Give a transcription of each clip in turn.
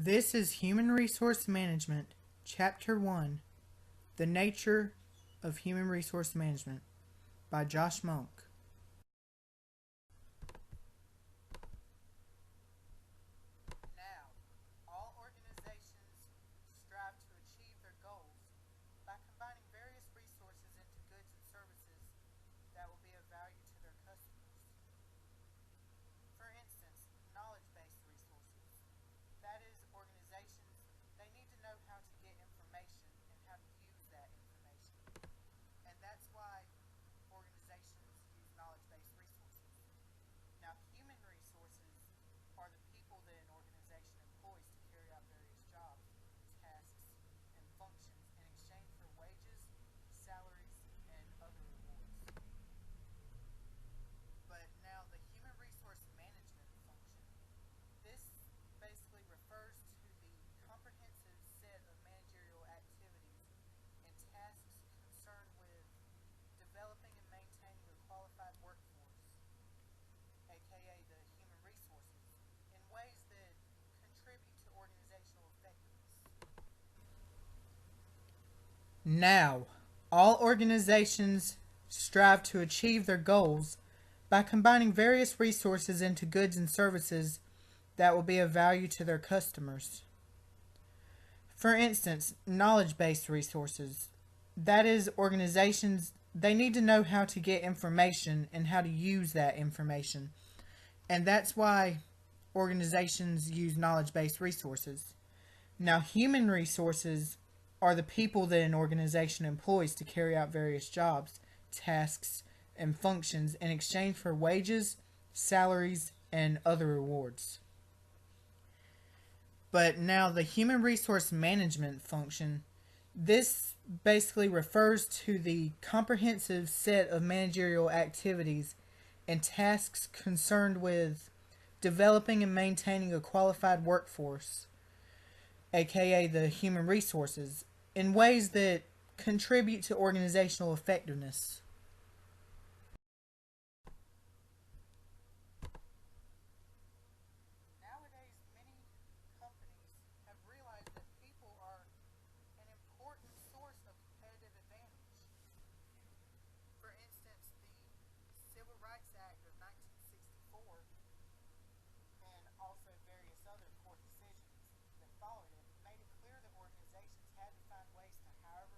This is Human Resource Management, Chapter 1, The Nature of Human Resource Management, by Josh Monk. Now, all organizations strive to achieve their goals by combining various resources into goods and services that will be of value to their customers. For instance, knowledge-based resources. That is, organizations, they need to know how to get information and how to use that information. And that's why organizations use knowledge-based resources. Now, human resources are the people that an organization employs to carry out various jobs, tasks, and functions in exchange for wages, salaries, and other rewards. But now the human resource management function, this basically refers to the comprehensive set of managerial activities and tasks concerned with developing and maintaining a qualified workforce, aka the human resources, in ways that contribute to organizational effectiveness. Now, all organizations strive to achieve their goals by combining various resources into goods and services that will be of value to their customers. For instance, knowledge-based resources. That is, organizations, they need to know how to get information and how to use that information. And that's why organizations use knowledge-based resources. Now, human resources are the people that an organization employs to carry out various jobs, tasks, and functions in exchange for wages, salaries, and other rewards. But now the human resource management function, this basically refers to the comprehensive set of managerial activities and tasks concerned with developing and maintaining a qualified workforce, aka the human resources, in ways that contribute to organizational effectiveness. Nowadays, many companies have realized that people are an important source of competitive advantage. For instance, the Civil Rights Act of 1964 and also various other court decisions that followed it made it clear that organizations had to find ways to hire,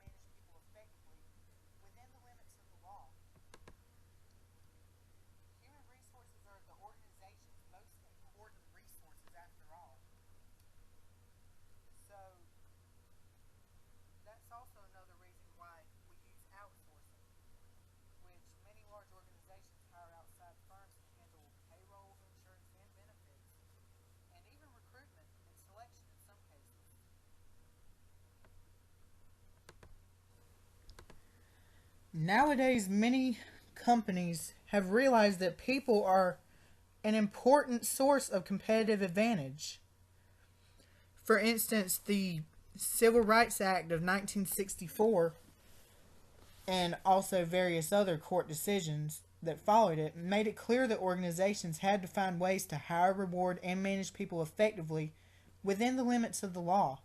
reward, and manage people effectively within the limits of the law. Human resources are the organization's most important resources after all. So that's also another reason why we use outsourcing, which many large organizations hire outside firms to handle payroll, insurance, and benefits, and even recruitment and selection in some cases. Nowadays, many companies have realized that people are an important source of competitive advantage. For instance, the Civil Rights Act of 1964 and also various other court decisions that followed it made it clear that organizations had to find ways to hire, reward, and manage people effectively within the limits of the law.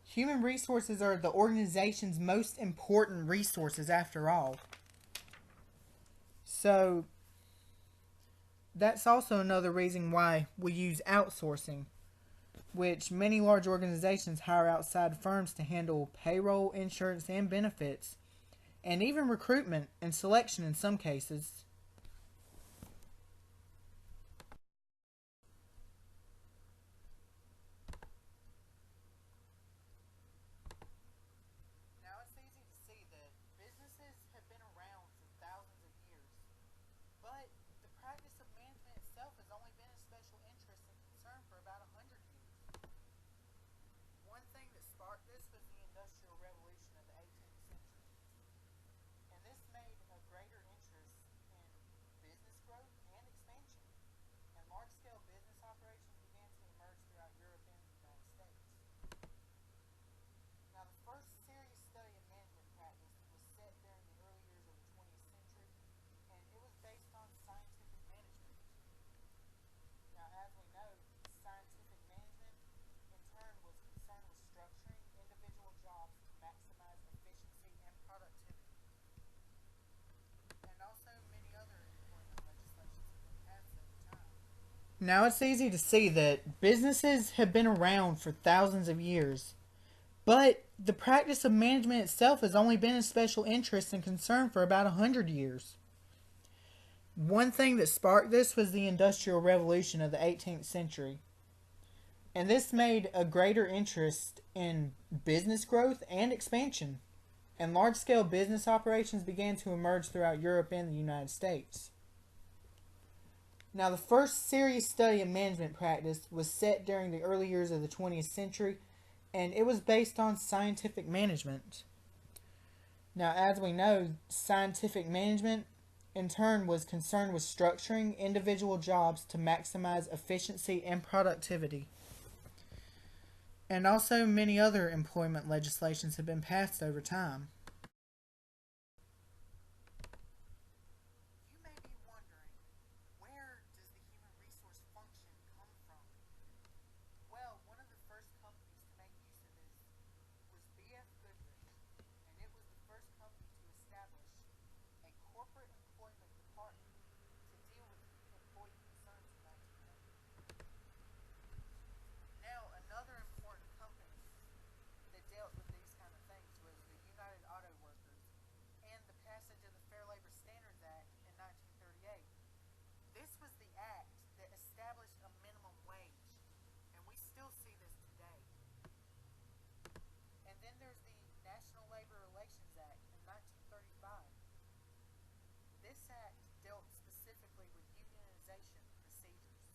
Human resources are the organization's most important resources after all. So that's also another reason why we use outsourcing, which many large organizations hire outside firms to handle payroll, insurance, and benefits, and even recruitment and selection in some cases. Now it's easy to see that businesses have been around for thousands of years, but the practice of management itself has only been of special interest and concern for about 100 years. One thing that sparked this was the Industrial Revolution of the 18th century, and this made a greater interest in Now it's easy to see that businesses have been around for thousands of years, but the practice of management itself has only been of special interest and concern for about 100 years. One thing that sparked this was the Industrial Revolution of the 18th century, and this made a greater interest in business growth and expansion, and large scale business operations began to emerge throughout Europe and the United States. Now, the first serious study of management practice was set during the early years of the 20th century, and it was based on scientific management. Now, as we know, scientific management in turn was concerned with structuring individual jobs to maximize efficiency and productivity. And also, many other employment legislations have been passed over time. You may be wondering, where does the human resource function come from? Well, one of the first companies to make use of this was B.F. Goodrich, and it was the first company to establish a corporate employment department to deal with employee concerns in 1900. Now, another important company that dealt with these kind of things was the United Auto Workers and the passage of the Fair Labor Standards Act in 1938. This was the act that established a minimum wage, and we still see this today. And then there's the National Labor Relations Act in 1935. This act dealt specifically with unionization procedures,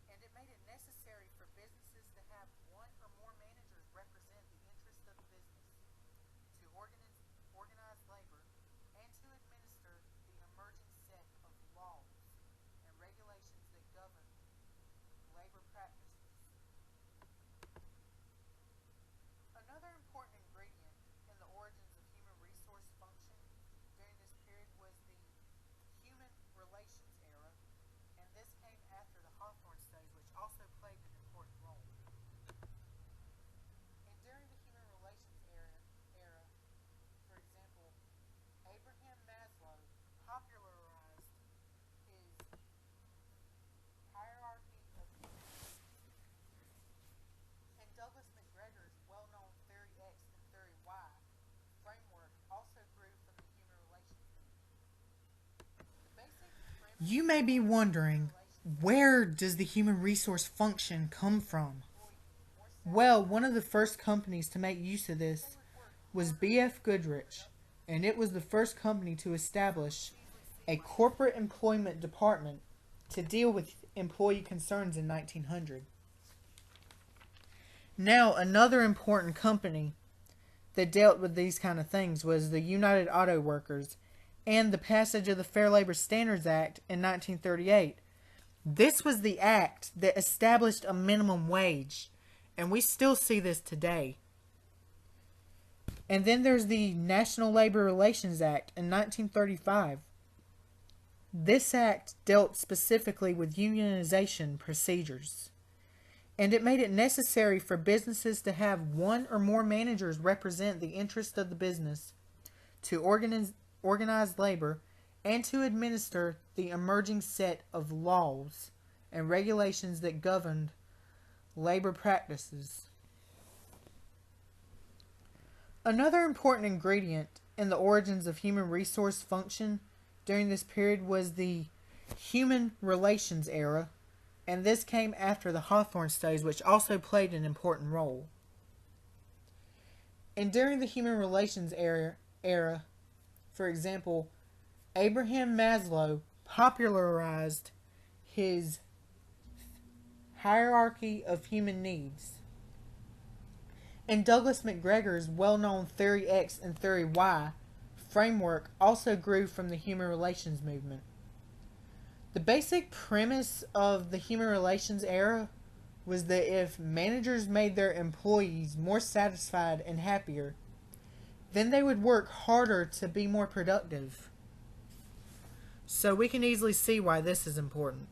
and it made it necessary for businesses to have one or more managers represent the interest of the business, to organize labor, and to administer the emerging set of laws and regulations that govern labor practices. Another important ingredient in the origins of human resource function during this period was the human relations era, and this came after the Hawthorne studies, which also played an important role. And during the human relations era, for example, Abraham Maslow popularized his hierarchy of human needs, and Douglas McGregor's well-known Theory X and Theory Y framework also grew from the human relations movement. The basic premise You may be wondering, where does the human resource function come from? Well, one of the first companies to make use of this was B.F. Goodrich, and it was the first company to establish a corporate employment department to deal with employee concerns in 1900. Now, another important company that dealt with these kind of things was the United Auto Workers and the passage of the Fair Labor Standards Act in 1938. This was the act that established a minimum wage, and we still see this today. And then there's the National Labor Relations Act in 1935. This act dealt specifically with unionization procedures, and it made it necessary for businesses to have one or more managers represent the interest of the business, to organize labor, and to administer the emerging set of laws and regulations that governed labor practices. Another important ingredient in the origins of human resource function during this period was the human relations era, and this came after the Hawthorne studies, which also played an important role. And during the human relations era, for example, Abraham Maslow popularized his hierarchy of human needs, and Douglas McGregor's well-known Theory X and Theory Y framework also grew from the human relations movement. The basic premise of the human relations era was that if managers made their employees more satisfied and happier, then they would work harder to be more productive. So we can easily see why this is important.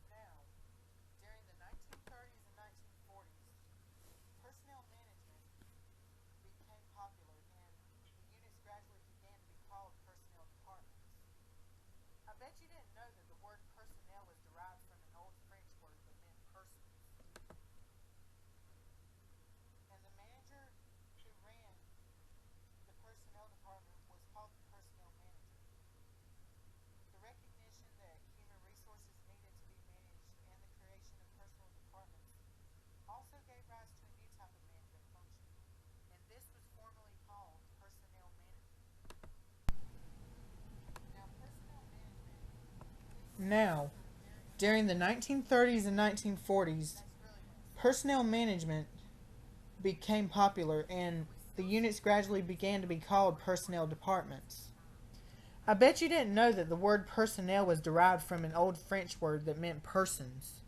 Now, during the 1930s and 1940s, personnel management became popular bet you didn't know that the word personnel was derived from an old French word that meant persons. And the manager who ran the personnel department was called the personnel manager. The recognition that human resources needed to be managed and the creation of personal departments also gave rise to a new type of management function, and this was formerly called personnel management. Now, personnel management Now, during the 1930s and 1940s, that's really when it started. personnel management became popular and the units gradually began to be called personnel departments. I bet you didn't know that the word personnel was derived from an old French word that meant persons.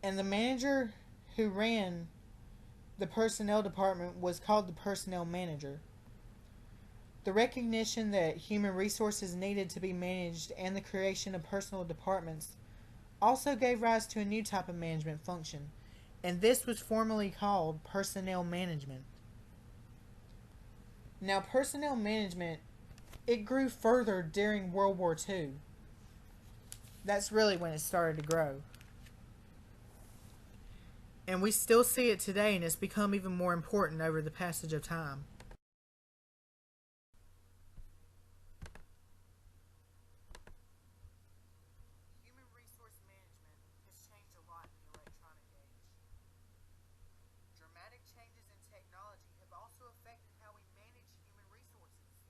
And the manager who ran the personnel department was called the personnel manager. The recognition that human resources needed to be managed and the creation of personal departments also gave rise to a new type of management function, and this was formerly called personnel management. Now, personnel management, it grew further during World War II. That's really when it started to grow. And we still see it today, and it's become even more important over the passage of time. Human resource management has changed a lot in the electronic age. Dramatic changes in technology have also affected how we manage human resources.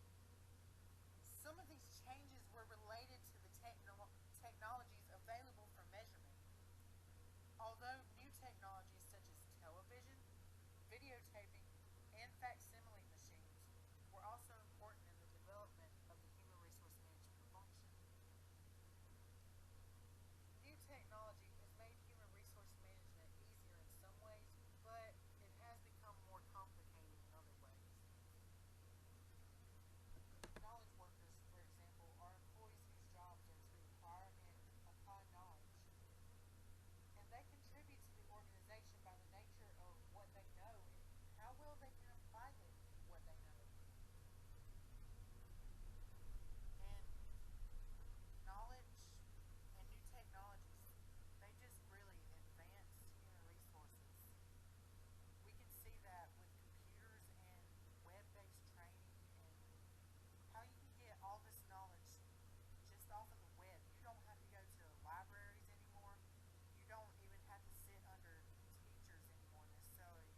Some of these changes were related to the technologies available for measurement. Although new technologies such as television, videotaping, and facsimile machines were also important in the development of the human resource management function. New technology has made human resource management easier in some ways, but it has become more complicated in other ways. Knowledge workers, for example, are employees whose jobs are to acquire and apply knowledge, and they contribute to the organization by the nature of what they know and how well they can apply what they know. And knowledge and new technologies, they just really advance human resources. We can see that with computers and web-based training and how you can get all this knowledge just off of the web. You don't have to go to libraries anymore. You don't even have to sit under teachers anymore necessarily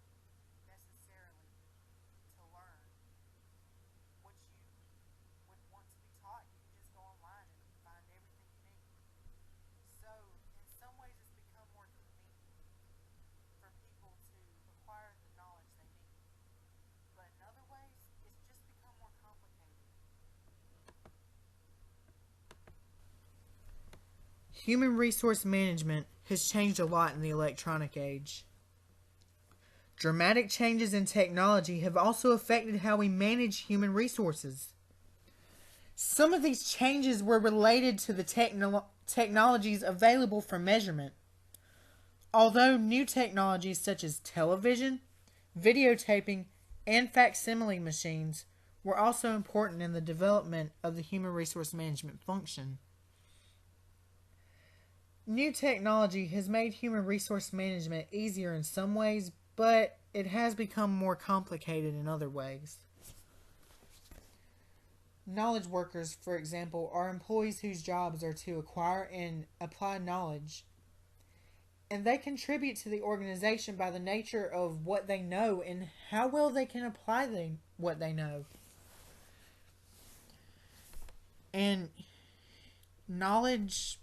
to learn what you would want to be taught. You can just go online and find everything you need. So, in some ways, it's become more convenient for people to acquire the knowledge they need. But in other ways, it's just become more complicated. Human resource management has changed a lot in the electronic age. Dramatic changes in technology have also affected how we manage human resources. Some of these changes were related to the technologies available for measurement. Although new technologies such as television, videotaping, and facsimile machines were also important in the development of the human resource management function. New technology has made human resource management easier in some ways, but it has become more complicated in other ways. Knowledge workers, for example, are employees whose jobs are to acquire and apply knowledge, and they contribute to the organization by the nature of what they know and how well they can apply what they know. And knowledge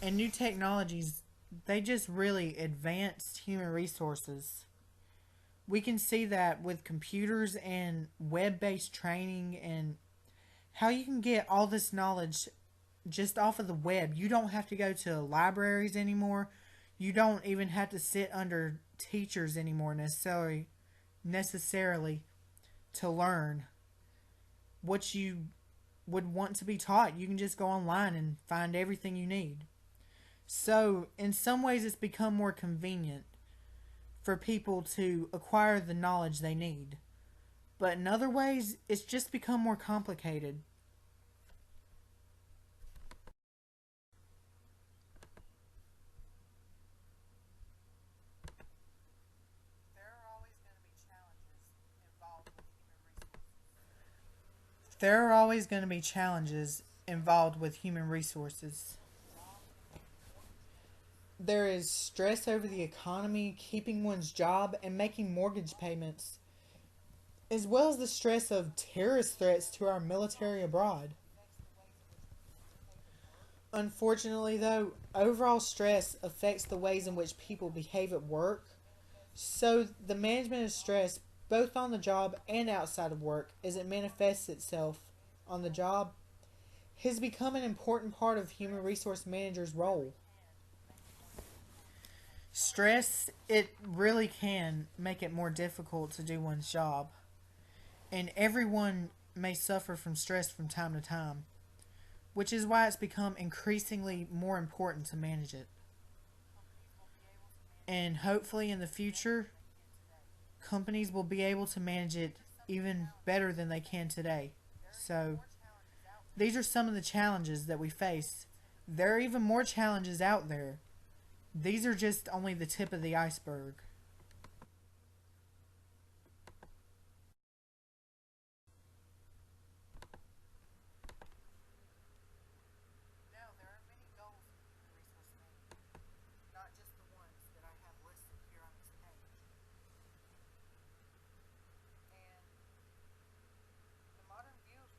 and new technologies, they just really advanced human resources. We can see that with computers and web-based training and how you can get all this knowledge just off of the web. You don't have to go to libraries anymore. You don't even have to sit under teachers anymore necessarily to learn what you would want to be taught. You can just go online and find everything you need. So, in some ways, it's become more convenient for people to acquire the knowledge they need. But in other ways, it's just become more complicated. There are always going to be challenges involved with human resources. There is stress over the economy, keeping one's job, and making mortgage payments, as well as the stress of terrorist threats to our military abroad. Unfortunately, though, overall stress affects the ways in which people behave at work. So, the management of stress, both on the job and outside of work, as it manifests itself on the job, has become an important part of human resource managers' role. Stress, it really can make it more difficult to do one's job, and everyone may suffer from stress from time to time, which is why it's become increasingly more important to manage it. And hopefully in the future, companies will be able to manage it even better than they can today. So, these are some of the challenges that we face. There are even more challenges out there. These are just only the tip of the iceberg. Now, there are many goals in human resource management, not just the ones that I have listed here on this page. And the modern view of human resource management has also meant that several departments have taken on increasingly important goals.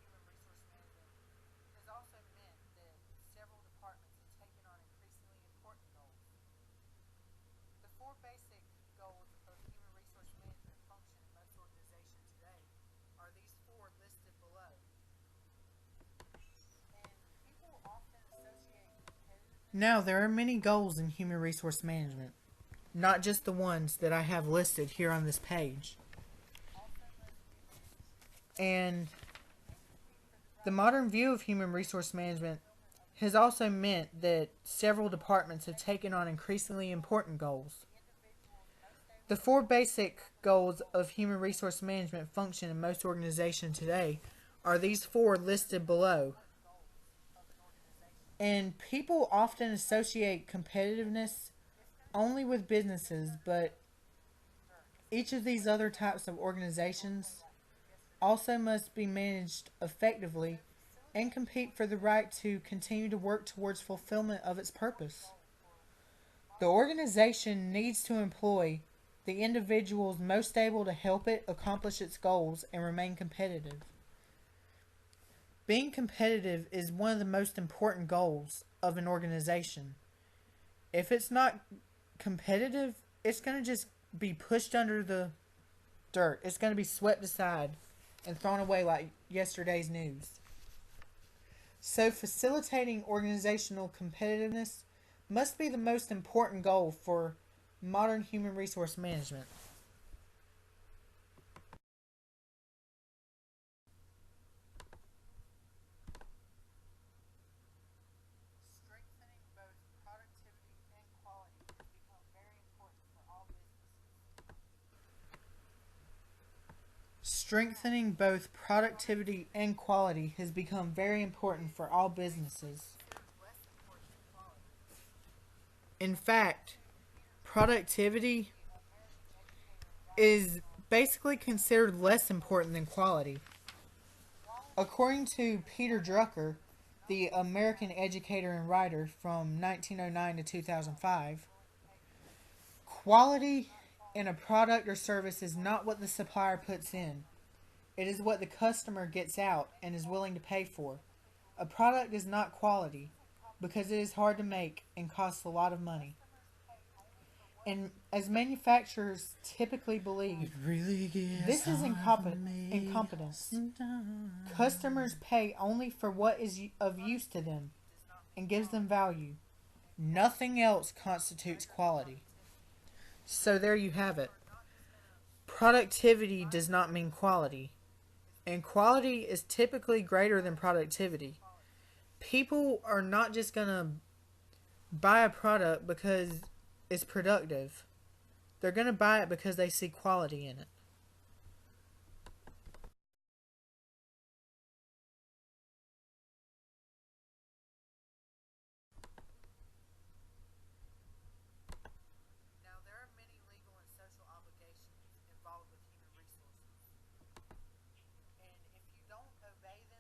The four basic goals of human resource management function in most organizations today are these four listed below. And people often associate competitiveness. Now, there are many goals in human resource management, not just the ones that I have listed here on this page. And the modern view of human resource management has also meant that several departments have taken on increasingly important goals. The four basic goals of human resource management function in most organizations today are these four listed below. And people often associate competitiveness only with businesses, but each of these other types of organizations also must be managed effectively and compete for the right to continue to work towards fulfillment of its purpose. The organization needs to employ the individuals most able to help it accomplish its goals and remain competitive. Being competitive is one of the most important goals of an organization. If it's not competitive, it's going to just be pushed under the dirt. It's going to be swept aside and thrown away like yesterday's news. So, facilitating organizational competitiveness must be the most important goal for modern human resource management. Strengthening both productivity and quality has become very important for all businesses. Strengthening both productivity and quality has become very important for all businesses. Less important than quality. In fact, productivity is basically considered less important than quality. According to Peter Drucker, the American educator and writer from 1909 to 2005, quality in a product or service is not what the supplier puts in. It is what the customer gets out and is willing to pay for. A product is not quality because it is hard to make and costs a lot of money. And as manufacturers typically believe, this is incompetence. Customers pay only for what is of use to them and gives them value. Nothing else constitutes quality. So there you have it. Productivity does not mean quality, and quality is typically greater than productivity. People are not just going to buy a product because it's productive. They're going to buy it because they see quality in it. Now, there are many legal and social obligations involved with human resources. And if you don't obey them,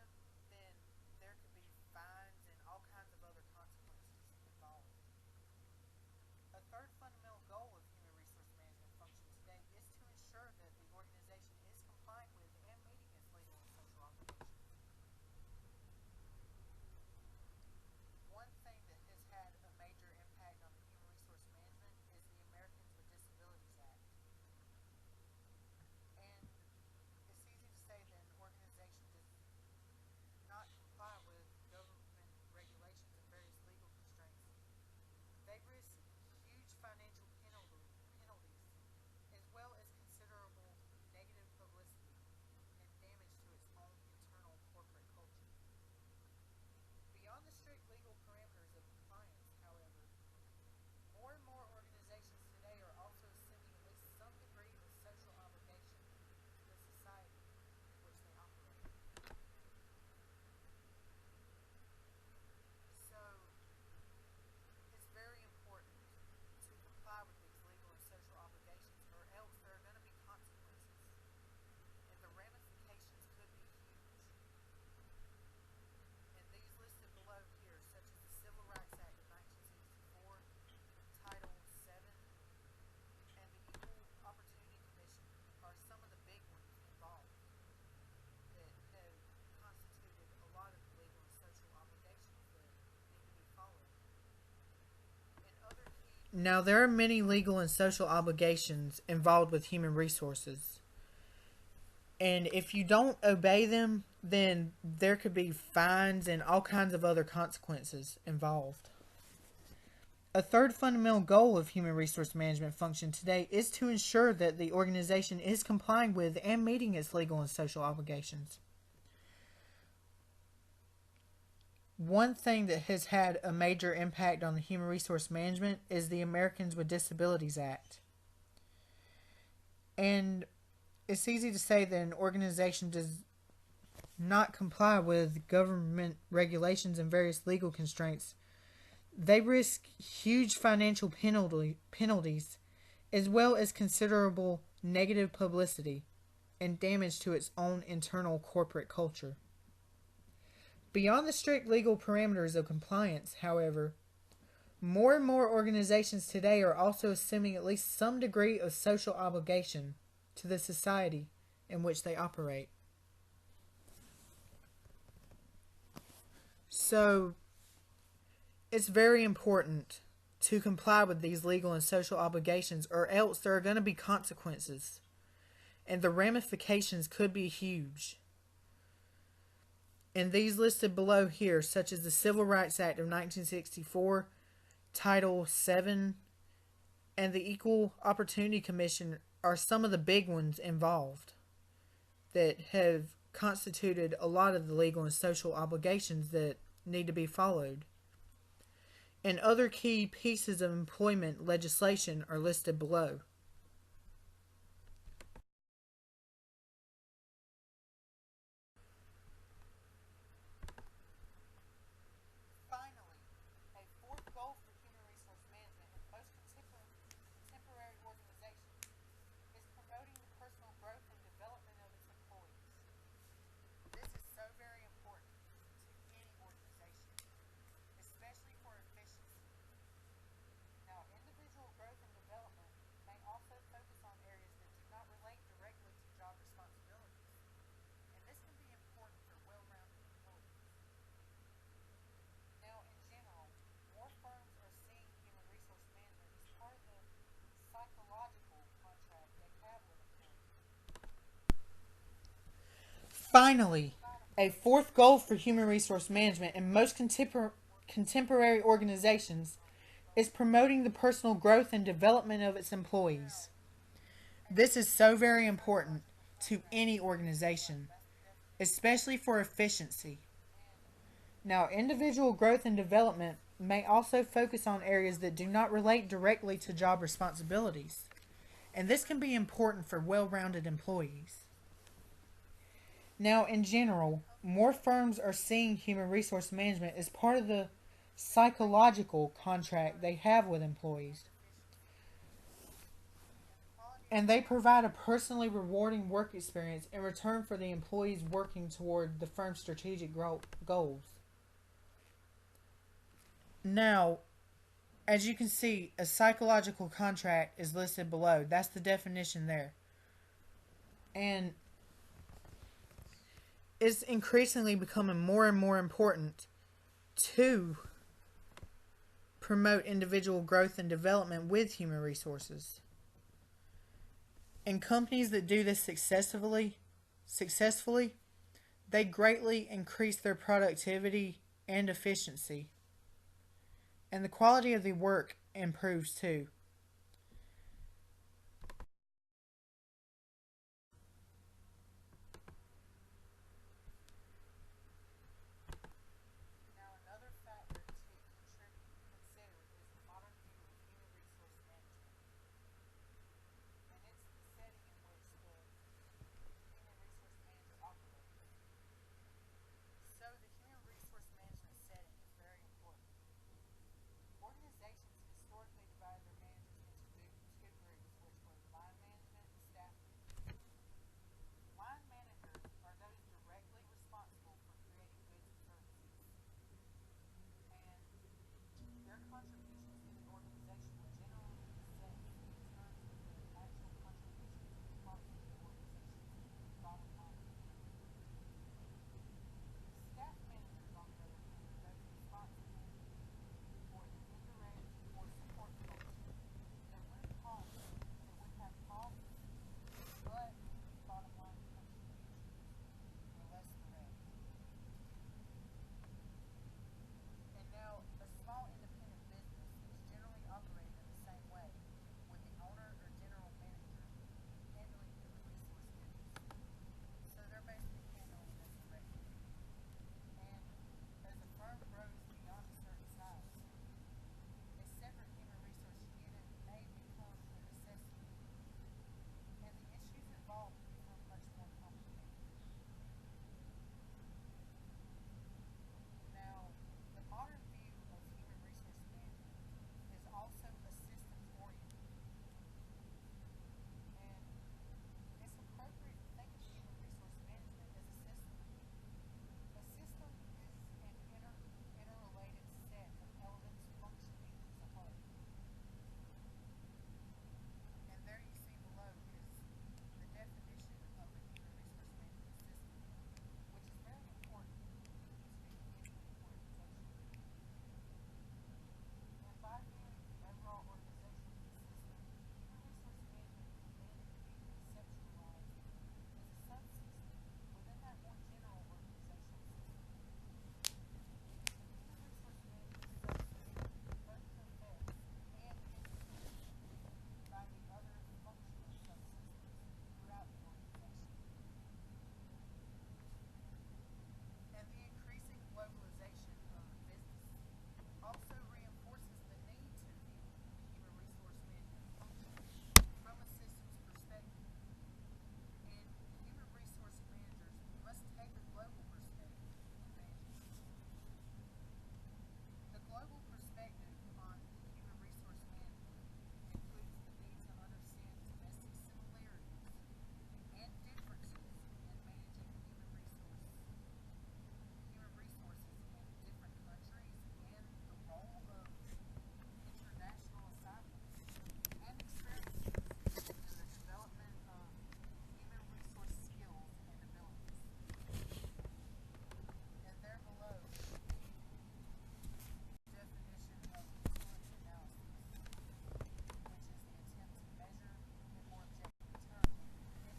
Now, there are many legal and social obligations involved with human resources. And if you don't obey them, then there could be fines and all kinds of other consequences involved. A third fundamental goal of human resource management function today is to ensure that the organization is complying with and meeting its legal and social obligations. One thing that has had a major impact on the human resource management is the Americans with Disabilities Act. And it's easy to say that an organization does not comply with government regulations and various legal constraints. They risk huge financial penalties as well as considerable negative publicity and damage to its own internal corporate culture. Beyond the strict legal parameters of compliance, however, more and more organizations today are also assuming at least some degree of social obligation to the society in which they operate. So, it's very important to comply with these legal and social obligations, or else there are going to be consequences, and the ramifications could be huge. And these listed below here, such as the Civil Rights Act of 1964, Title VII, and the Equal Opportunity Commission, are some of the big ones involved that have constituted a lot of the legal and social obligations that need to be followed. And other key pieces of employment legislation are listed below. Finally, a fourth goal for human resource management in most contemporary organizations is promoting the personal growth and development of its employees. This is so very important to any organization, especially for efficiency. Now, individual growth and development may also focus on areas that do not relate directly to job responsibilities, and this can be important for well-rounded employees. Now, in general, more firms are seeing human resource management as part of the psychological contract they have with employees. Finally, a fourth goal for human resource management in most contemporary organizations is promoting the personal growth and development of its employees. This is so very important to any organization, especially for efficiency. Now, individual growth and development may also focus on areas that do not relate directly to job responsibilities, and this can be important for well-rounded employees. Now, in general, more firms are seeing human resource management as part of the psychological contract they have with employees. And they provide a personally rewarding work experience in return for the employees working toward the firm's strategic goals. Now, as you can see, a psychological contract is listed below. That's the definition there. And it's increasingly becoming more and more important to promote individual growth and development with human resources. And companies that do this successfully, they greatly increase their productivity and efficiency. And the quality of the work improves too. Now, another factor to consider is the modern view of human resource management, and it's the setting in which the human resource manager operates. So, the human resource management setting is very important. Organizations historically divide their management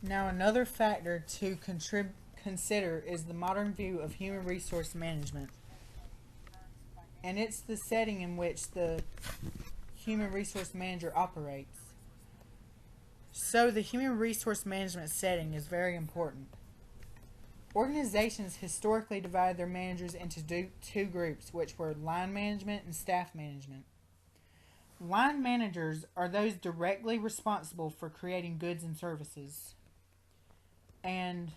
Now, another factor to consider is the modern view of human resource management, and it's the setting in which the human resource manager operates. So, the human resource management setting is very important. Organizations historically divided their managers into two groups, which were line management and staff management. Line managers are those directly responsible for creating goods and services, and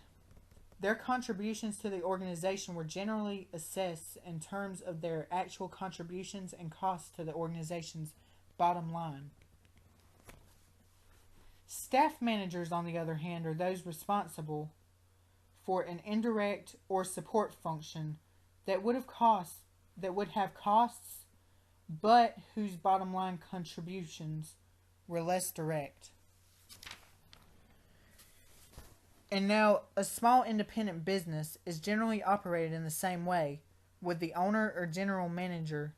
their contributions to the organization were generally assessed in terms of their actual contributions and costs to the organization's bottom line. Staff managers, on the other hand, are those responsible for an indirect or support function that would have costs, but whose bottom line contributions were less direct. And now, a small independent business is generally operated in the same way, with the owner or general manager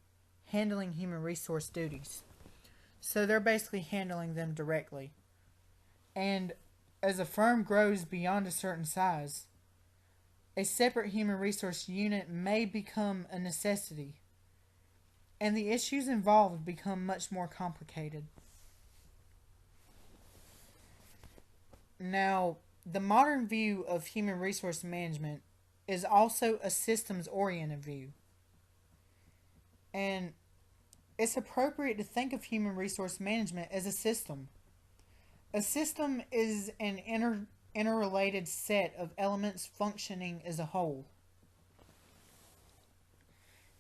handling human resource duties. So they're basically handling them directly. And as a firm grows beyond a certain size, a separate human resource unit may become a necessity, and the issues involved become much more complicated. Now, the modern view of human resource management is also a systems-oriented view, and it's appropriate to think of human resource management as a system. A system is an interrelated set of elements functioning as a whole.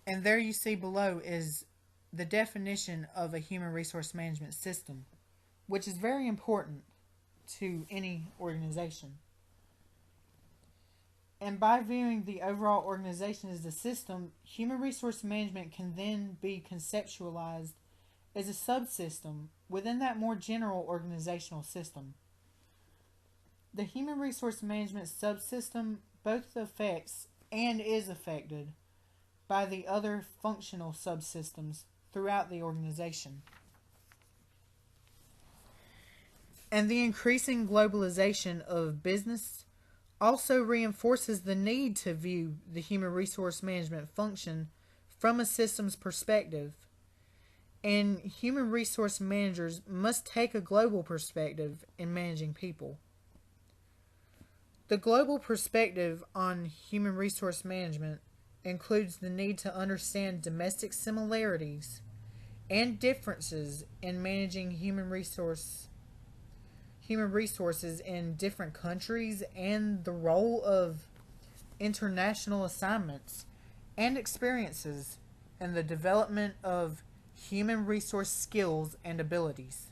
And there you see below is the definition of a human resource management system, which is very important to any organization. And by viewing the overall organization as a system, human resource management can then be conceptualized as a subsystem within that more general organizational system. The human resource management subsystem both affects and is affected by the other functional subsystems throughout the organization. And the increasing globalization of business also reinforces the need to view the human resource management function from a systems perspective. And human resource managers must take a global perspective in managing people. The global perspective on human resource management includes the need to understand domestic similarities and differences in managing human resources in different countries, and the role of international assignments and experiences in the development of human resource skills and abilities.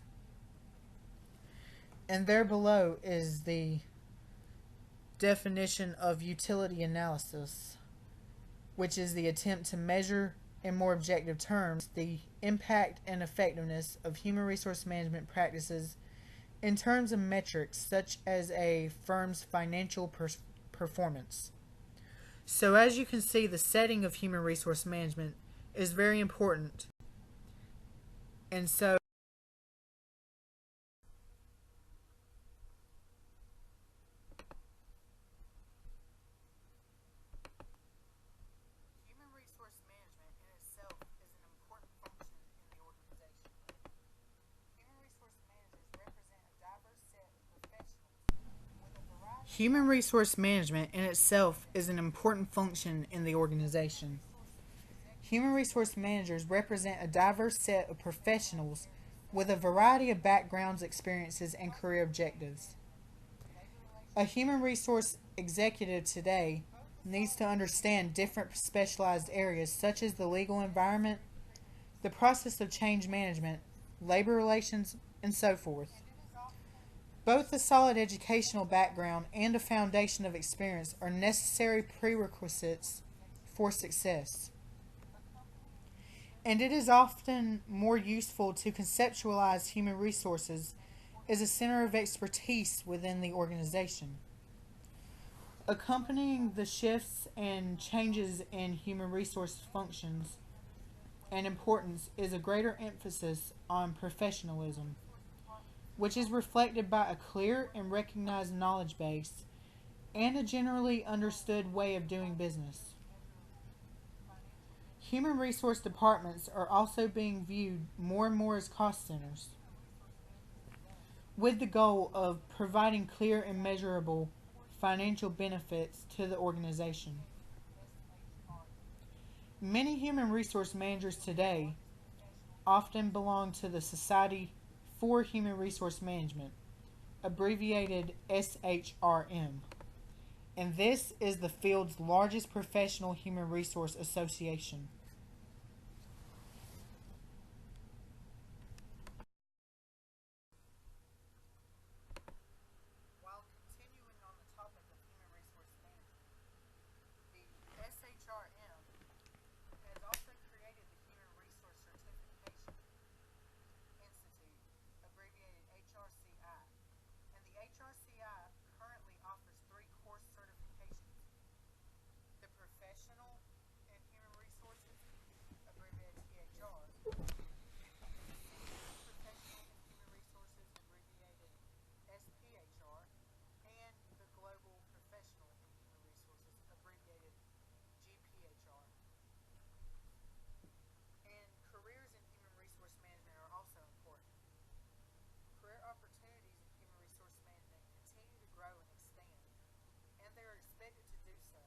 And there below is the definition of utility analysis, which is the attempt to measure in more objective terms the impact and effectiveness of human resource management practices in terms of metrics such as a firm's financial performance. So as you can see, the setting of human resource management is very important. And so human resource management in itself is an important function in the organization. Human resource managers represent a diverse set of professionals with a variety. Human resource management in itself is an important function in the organization. Human resource managers represent a diverse set of professionals with a variety of backgrounds, experiences, and career objectives. A human resource executive today needs to understand different specialized areas such as the legal environment, the process of change management, labor relations, and so forth. Both a solid educational background and a foundation of experience are necessary prerequisites for success. And it is often more useful to conceptualize human resources as a center of expertise within the organization. Accompanying the shifts and changes in human resource functions and importance is a greater emphasis on professionalism. which is reflected by a clear and recognized knowledge base and a generally understood way of doing business. Human resource departments are also being viewed more and more as cost centers, with the goal of providing clear and measurable financial benefits to the organization. Many human resource managers today often belong to the Society for Human Resource Management, abbreviated SHRM, and this is the field's largest professional human resource association. While continuing on the topic of human resource management, the SHRM has also created the Human Resource Certification Institute, abbreviated HRCI, and the HRCI currently offers three course certifications: the Professional in Human Resources, abbreviated PHR, Senior Professional in Human Resources, abbreviated SPHR, and the Global Professional in Human Resources, abbreviated GPHR. And careers in human resource management are also important. Career opportunities in human resource management continue to grow and expand, and they are expected to do so.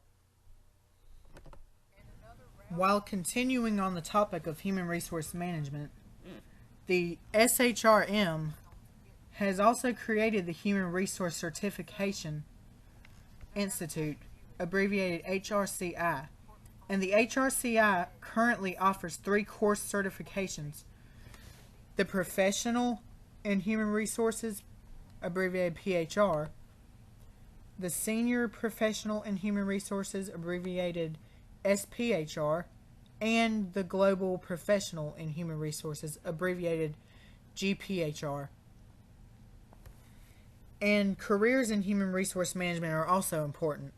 And another route. While continuing on the topic of human resource management, the SHRM has also created the Human Resource Certification Institute, abbreviated HRCI, and the HRCI currently offers three course certifications: the Professional in Human Resources, abbreviated PHR, the Senior Professional in Human Resources, abbreviated SPHR, and the Global Professional in Human Resources, abbreviated GPHR. And careers in human resource management are also important.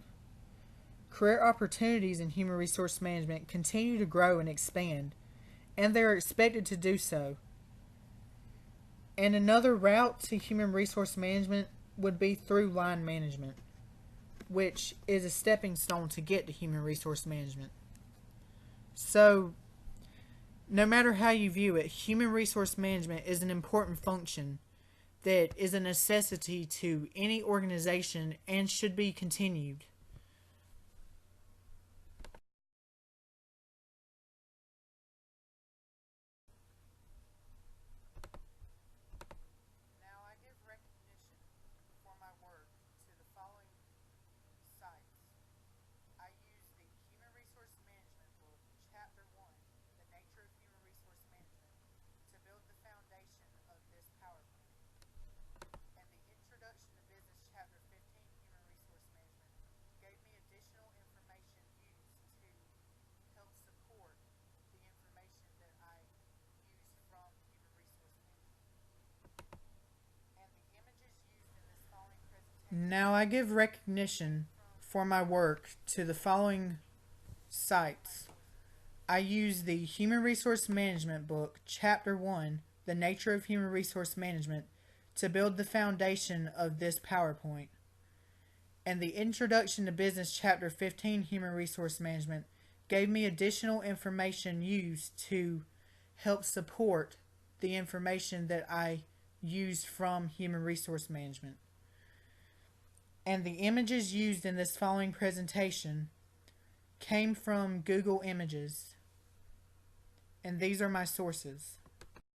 Career opportunities in human resource management continue to grow and expand, and they are expected to do so. And another route to human resource management would be through line management, which is a stepping stone to get to human resource management. So, no matter how you view it, human resource management is an important function that is a necessity to any organization and should be continued. Now I give recognition for my work to the following sites. I use the Human Resource Management book, Chapter 1, The Nature of Human Resource Management, to build the foundation of this PowerPoint. And the Introduction to Business, Chapter 15, Human Resource Management, gave me additional information used to help support the information that I use from Human Resource Management. And the images used in this following presentation. Now I give recognition for my work to the following sites. I use the Human Resource Management book, Chapter 1, The Nature of Human Resource Management, to build the foundation of this PowerPoint. And the Introduction to Business, Chapter 15, Human Resource Management, gave me additional information used to help support the information that I used from Human Resource Management. And the images used in this following presentation came from Google Images. And these are my sources.